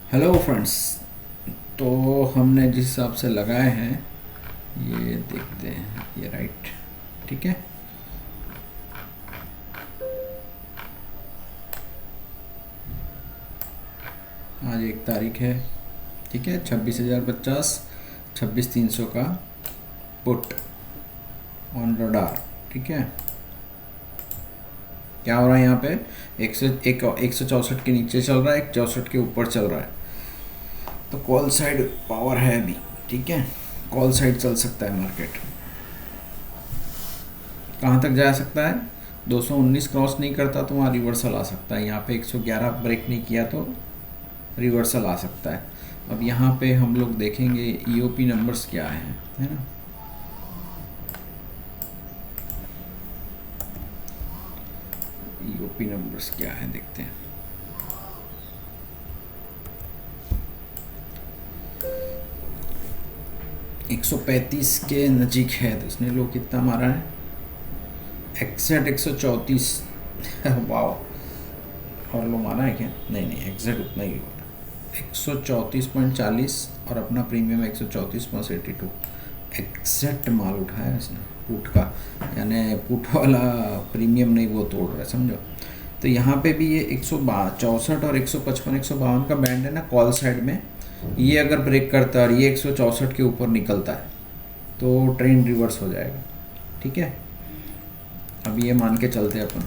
Hello friends. तो हमने जिस हिसाब से लगाए हैं ये देखते हैं, ये राइट ठीक है। आज 1 तारीख है, ठीक है। 26,050, 26,300 का पुट ऑन रडार, ठीक है। क्या हो रहा है यहाँ पे? 164 के नीचे चल रहा है, 164 के ऊपर चल रहा है, तो कॉल साइड पावर है अभी, ठीक है। कॉल साइड चल सकता है मार्केट। कहाँ तक जा सकता है? 219 क्रॉस नहीं करता तो वहाँ रिवर्सल आ सकता है। यहाँ पे 111 ब्रेक नहीं किया तो रिवर्सल आ सकता है। अब यहाँ पे हम लोग देखेंगे ईओपी नंबर्स क्या है ना। ईओपी नंबर्स क्या है देखते हैं। एक 135 के नज़दीक है, तो इसने लोग कितना मारा है? एक्सेट 134 वाह, और लो मारा है क्या? नहीं नहीं, एग्जैक्ट उतना ही होगा, 134.40 और अपना प्रीमियम 134.82। एग्जैक्ट माल उठाया इसने पुट का, यानी पुट वाला प्रीमियम नहीं वो तोड़ रहा है, समझो। तो यहाँ पे भी ये 164 और 155 152 का बैंड है ना कॉल साइड में, ये अगर ब्रेक करता है और ये 164 के ऊपर निकलता है तो ट्रेंड रिवर्स हो जाएगा, ठीक है। अब ये मान के चलते हैं अपन,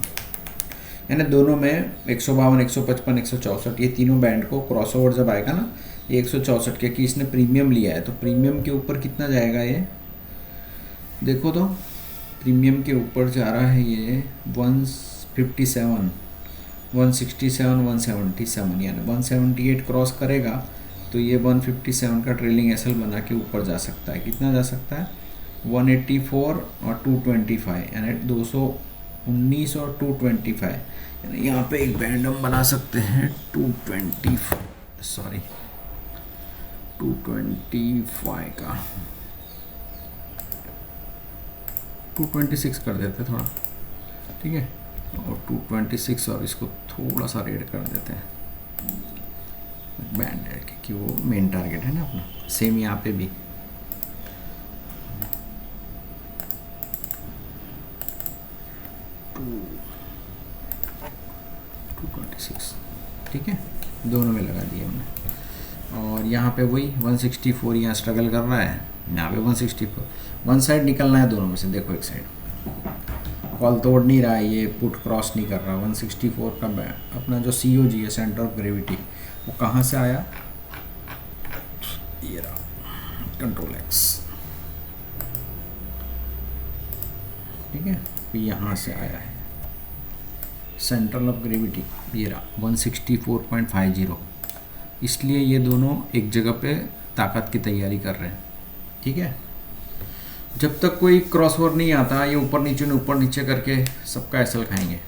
यानी दोनों में 152 155 164 ये तीनों बैंड को क्रॉसओवर जब आएगा ना, ये 164 के कि इसने प्रीमियम लिया है तो प्रीमियम के ऊपर कितना जाएगा ये देखो। तो प्रीमियम के ऊपर जा रहा है ये 157 167 177, यानी 178 क्रॉस करेगा तो ये 157 का ट्रेलिंग एसएल बना के ऊपर जा सकता है। कितना जा सकता है? 184 और 225, यानी 219 और 225, यानी यहाँ पे एक बैंड हम बना सकते हैं 225 का 226 कर देते थोड़ा, ठीक है। और 226 और इसको थोड़ा सा रेड कर देते हैं बैंड है, क्योंकि वो मेन टारगेट है ना अपना। सेम यहाँ पे भी 226, ठीक है। दोनों में लगा दिए हमने। और यहाँ पे वही 164 यहाँ स्ट्रगल कर रहा है, यहाँ पे 164 वन साइड निकलना है दोनों में से। देखो एक साइड कॉल तोड़ नहीं रहा है, ये पुट क्रॉस नहीं कर रहा। 164 का अपना जो COG है, सेंटर ऑफ ग्रेविटी, वो कहाँ से आया? ये रहा, कंट्रोल X, ठीक है। यहाँ से आया है सेंट्रल ऑफ ग्रेविटी, ये रहा 164.50। इसलिए ये दोनों एक जगह पे ताकत की तैयारी कर रहे हैं, ठीक है। जब तक कोई क्रॉसओवर नहीं आता ये ऊपर नीचे करके सबका एसएल खाएंगे।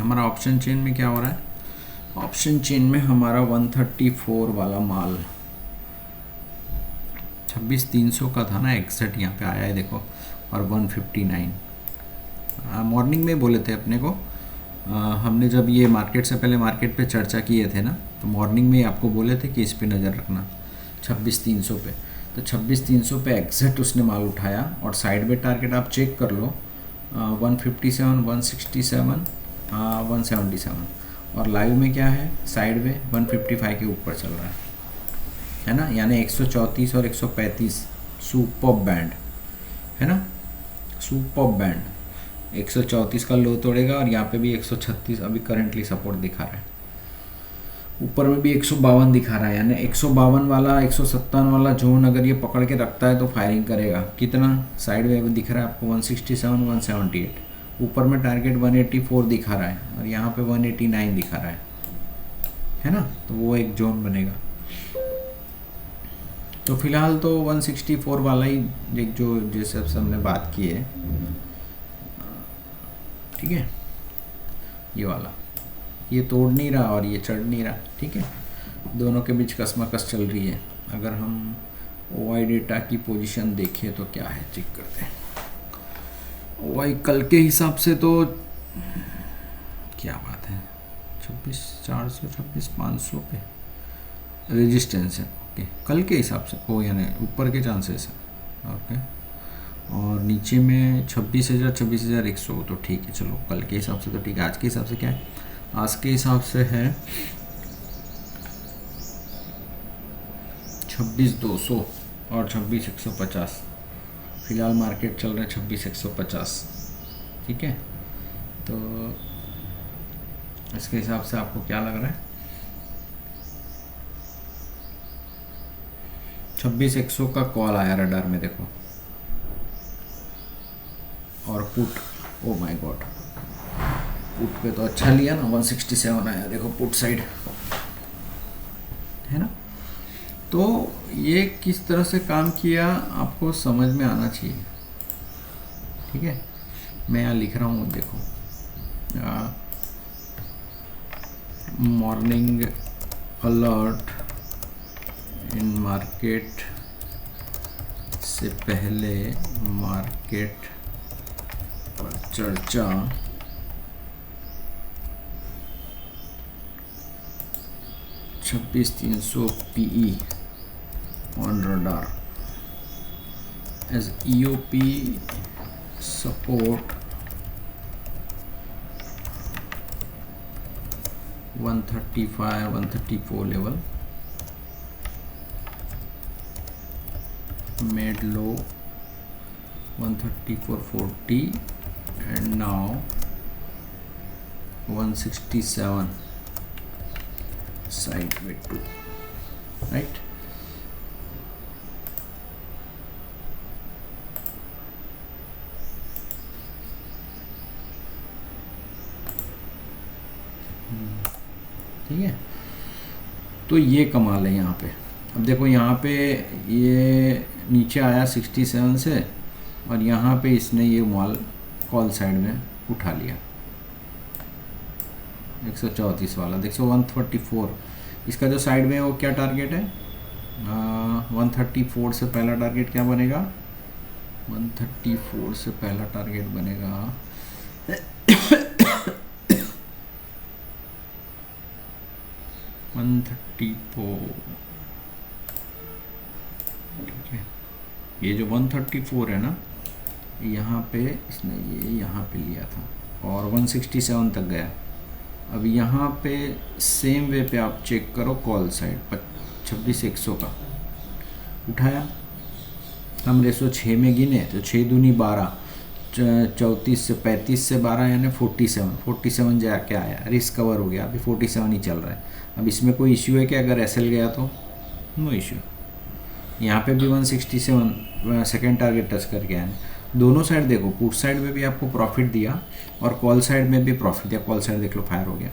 हमारा ऑप्शन चेन में क्या हो रहा है? ऑप्शन चेन में हमारा 134 वाला माल 26,300 का था ना, एग्जैक्ट यहाँ पे आया है देखो, और 159 मॉर्निंग में बोले थे अपने को। हमने जब ये मार्केट से पहले मार्केट पे चर्चा किए थे ना, तो मॉर्निंग में आपको बोले थे कि इस पे नज़र रखना 26,300 पे। तो 26,300 पे एग्जैक्ट उसने माल उठाया, और साइड में टारगेट आप चेक कर लो 157 167 177, और लाइव में क्या है साइड में 155 के ऊपर चल रहा है ना। यानी 134 और 135 सुपर बैंड है ना, सुपर बैंड। 134 का लो तोड़ेगा और यहाँ पे भी 136 अभी करंटली सपोर्ट दिखा रहा है। ऊपर में भी 152 दिखा रहा है, यानी 152 वाला 157 वाला जोन अगर ये पकड़ के रखता है तो फायरिंग करेगा। कितना साइड में दिख रहा है आपको? 167 178। ऊपर में टारगेट 184 दिखा रहा है, और यहाँ पे 189 दिखा रहा है ना। तो वो एक जोन बनेगा। तो फिलहाल तो 164 वाला ही एक जो जैसे हमने बात की है, ठीक है, ये वाला ये तोड़ नहीं रहा और ये चढ़ नहीं रहा, ठीक है। दोनों के बीच कसमकस चल रही है। अगर हम OI डेटा की पोजीशन देखें तो क्या है, चेक करते हैं। OI कल के हिसाब से तो क्या बात है, 500 पे रेजिस्टेंस है। ओके, कल के हिसाब से ओ यानी ऊपर के चांसेस है। ओके, और नीचे में 26,100 तो ठीक है, चलो कल के हिसाब से तो ठीक है। आज के हिसाब से क्या है? आज के हिसाब से है 26,200 और 26,150। फिलहाल मार्केट चल रहा है 26,150। ठीक है, तो इसके हिसाब से आपको क्या लग रहा है? 26,100 का कॉल आया रडार में, देखो। और put, oh my God, put पे तो अच्छा लिया ना, 167 आया, देखो पुट साइड है ना। तो ये किस तरह से काम किया आपको समझ में आना चाहिए। ठीक है, मैं यहाँ लिख रहा हूँ, देखो मॉर्निंग अलर्ट इन मार्केट से पहले मार्केट पर चर्चा, $26,300 PE on radar as EOP support 135, 134 level, made low 134.40 and now 167 sideway 2, right? ठीक है, तो ये कमाल है यहाँ पे। अब देखो यहाँ पे ये नीचे आया 67 से, और यहाँ पे इसने ये माल कॉल साइड में उठा लिया 134 वाला, देखो 134। इसका जो साइड में वो क्या टारगेट है? 134 से पहला टारगेट क्या बनेगा? 134 से पहला टारगेट बनेगा 134। ठीक है, ये जो 134 है ना, यहाँ पे इसने ये यहाँ पे लिया था और 167 तक गया। अब यहाँ पे सेम वे पे आप चेक करो, कॉल साइड 26,100 का उठाया। हम रेशो 6 में गिने तो 6 दूनी 12, 34 से 35 से 12 यानी 47 जाके आया, रिस्क कवर हो गया। अभी 47 ही चल रहा है। अब इसमें कोई इश्यू है कि अगर एसएल गया तो? No issue. यहाँ पे भी 167 सेकेंड टारगेट टच करके आया। दोनों साइड देखो, पुट साइड में भी आपको प्रॉफिट दिया और कॉल साइड में भी प्रॉफिट दिया। कॉल साइड देख लो, फायर हो गया,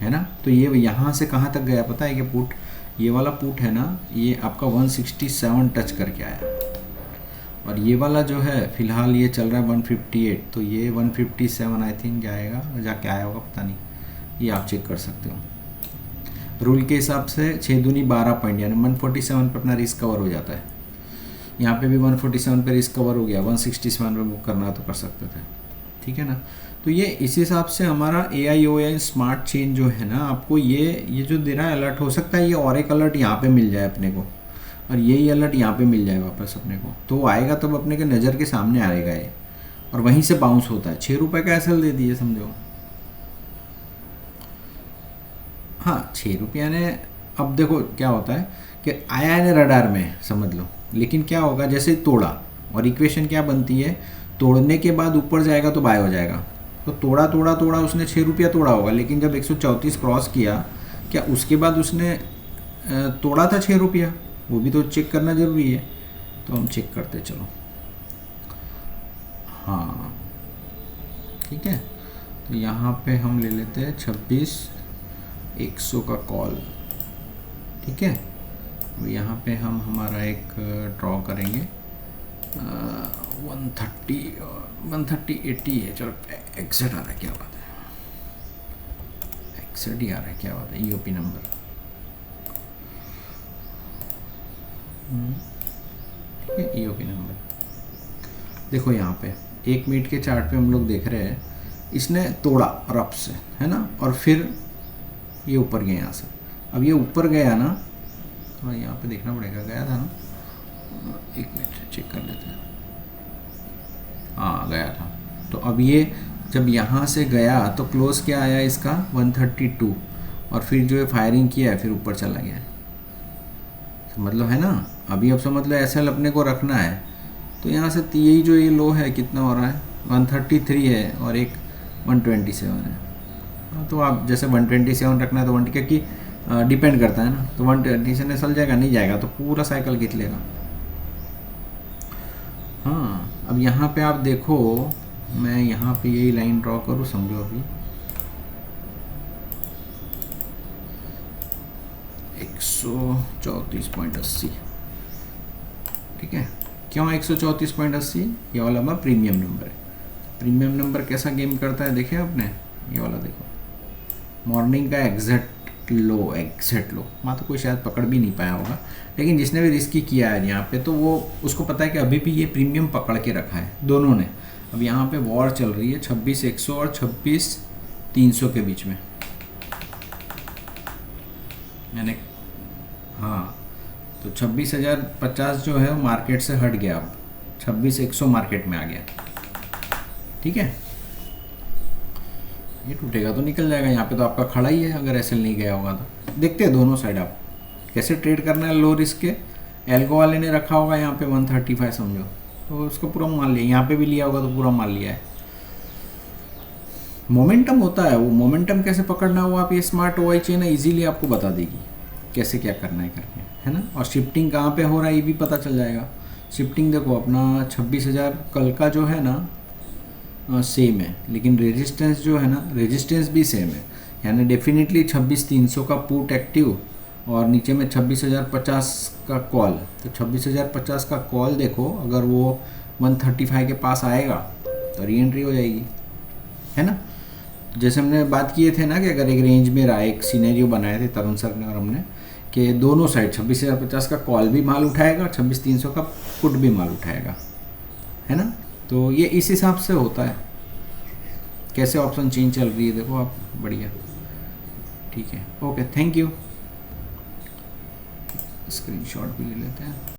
है ना। तो ये यहाँ से कहाँ तक गया पता है कि पुट, ये वाला पुट है ना, ये आपका 167 टच करके आया, और ये वाला जो है फिलहाल ये चल रहा है 158, तो ये 157 आई थिंक जाएगा, जाके आया होगा, पता नहीं, ये आप चेक कर सकते हो। रूल के हिसाब से 6 दूनी 12 पॉइंट यानी 147 पे अपना रिस्क कवर हो जाता है। यहाँ पे भी 147 पे रिस्क कवर हो गया, 167 पे बुक करना तो कर सकते थे। ठीक है ना। तो ये इस हिसाब से हमारा AION स्मार्ट चेन जो है ना, आपको ये जो दे रहा है अलर्ट, हो सकता है ये और एक अलर्ट यहाँ पे मिल जाए अपने को, और यही अलर्ट यहाँ पे मिल जाए वापस अपने को, तो आएगा तब अपने के नज़र के सामने आएगा ये, और वहीं से बाउंस होता है। 6 रुपये का एसएल दे दिए समझो। हाँ, 6 रुपये ने, अब देखो क्या होता है कि आया है रडार में समझ लो, लेकिन क्या होगा जैसे तोड़ा, और इक्वेशन क्या बनती है, तोड़ने के बाद ऊपर जाएगा तो बाय हो जाएगा। तो तोड़ा उसने 6 रुपया तोड़ा होगा, लेकिन जब 134 क्रॉस किया, क्या उसके बाद उसने तोड़ा था 6 रुपया? वो भी तो चेक करना ज़रूरी है। तो हम चेक करते चलो। हाँ ठीक है, तो यहाँ पे हम ले लेते हैं 26,100 का कॉल। ठीक है, यहाँ पे हम हमारा एक ड्रॉ करेंगे 130 है। चलो एक्सेट आ रहा है, क्या बात है, एक्सेट ही आ रहा है, क्या बात है। EOP नंबर ठीक है, EOP नंबर देखो यहाँ पे 1 मिनट के चार्ट पे हम लोग देख रहे हैं इसने तोड़ा रफ से, है ना, और फिर ये ऊपर गया यहाँ से। अब ये ऊपर गया ना, थोड़ा यहाँ पे देखना पड़ेगा, गया था ना, एक मिनट चेक कर लेते हैं। हाँ गया था। तो अब ये जब यहाँ से गया तो क्लोज क्या आया इसका 132, और फिर जो है फायरिंग किया है फिर ऊपर चला गया है। मतलब है ना, अभी अब समझ लो एसएल अपने को रखना है, तो यहाँ से यही जो ये लो है कितना हो रहा है 133 है और एक 127 है। तो आप जैसे 127 रखना है तो 1 क्योंकि डिपेंड करता है ना, तो 120 से निकल जाएगा, नहीं जाएगा तो पूरा साइकिल खींच लेगा। हाँ अब यहाँ पे आप देखो, मैं यहाँ पे यही लाइन ड्रॉ करूँ, समझो अभी 134.80, ठीक है। क्यों 134.80? ये वाला हमारा प्रीमियम नंबर है। प्रीमियम नंबर कैसा गेम करता है देखे आपने, ये वाला देखो, मॉर्निंग का एग्जैक्ट लो वहाँ तो कोई शायद पकड़ भी नहीं पाया होगा, लेकिन जिसने भी रिस्की किया है यहाँ पे तो वो उसको पता है कि अभी भी ये प्रीमियम पकड़ के रखा है दोनों ने। अब यहाँ पे वॉर चल रही है 26,100 और 26,300 के बीच में, मैंने हाँ, तो 26,050 जो है वो मार्केट से हट गया, अब 26,100 मार्केट में आ गया, ठीक है। ये टूटेगा तो निकल जाएगा, यहाँ पे तो आपका खड़ा ही है, अगर एसएल नहीं गया होगा तो। देखते हैं दोनों साइड आप कैसे ट्रेड करना है। लो रिस्क के एल्गो वाले ने रखा होगा यहाँ पे 135 समझो, तो उसको पूरा मान लिया, यहाँ पे भी लिया होगा तो पूरा मान लिया है। मोमेंटम होता है, वो मोमेंटम कैसे पकड़ना है वो आप ये स्मार्ट OI चेन है इजीली आपको बता देगी कैसे क्या करना है करके, है ना। और शिफ्टिंग कहाँ पे हो रहा है ये भी पता चल जाएगा। शिफ्टिंग देखो अपना 26,000 कल का जो है ना सेम है, लेकिन रेजिस्टेंस जो है ना, रेजिस्टेंस भी सेम है, यानी डेफिनेटली 26,300 का पुट एक्टिव और नीचे में 26,050 का कॉल। तो 26,050 का कॉल देखो, अगर वो 135 के पास आएगा तो री एंट्री हो जाएगी, है ना। जैसे हमने बात किए थे ना कि अगर एक रेंज में रहा, एक सिनेरियो बनाए थे तरुण सर ने और हमने, कि दोनों साइड 26,050 का कॉल भी माल उठाएगा और 26,300 का पुट भी माल उठाएगा, है ना। तो ये इस हिसाब से होता है। कैसे ऑप्शन चेंज चल रही है देखो आप, बढ़िया, ठीक है, ओके, थैंक यू। स्क्रीनशॉट भी ले लेते हैं।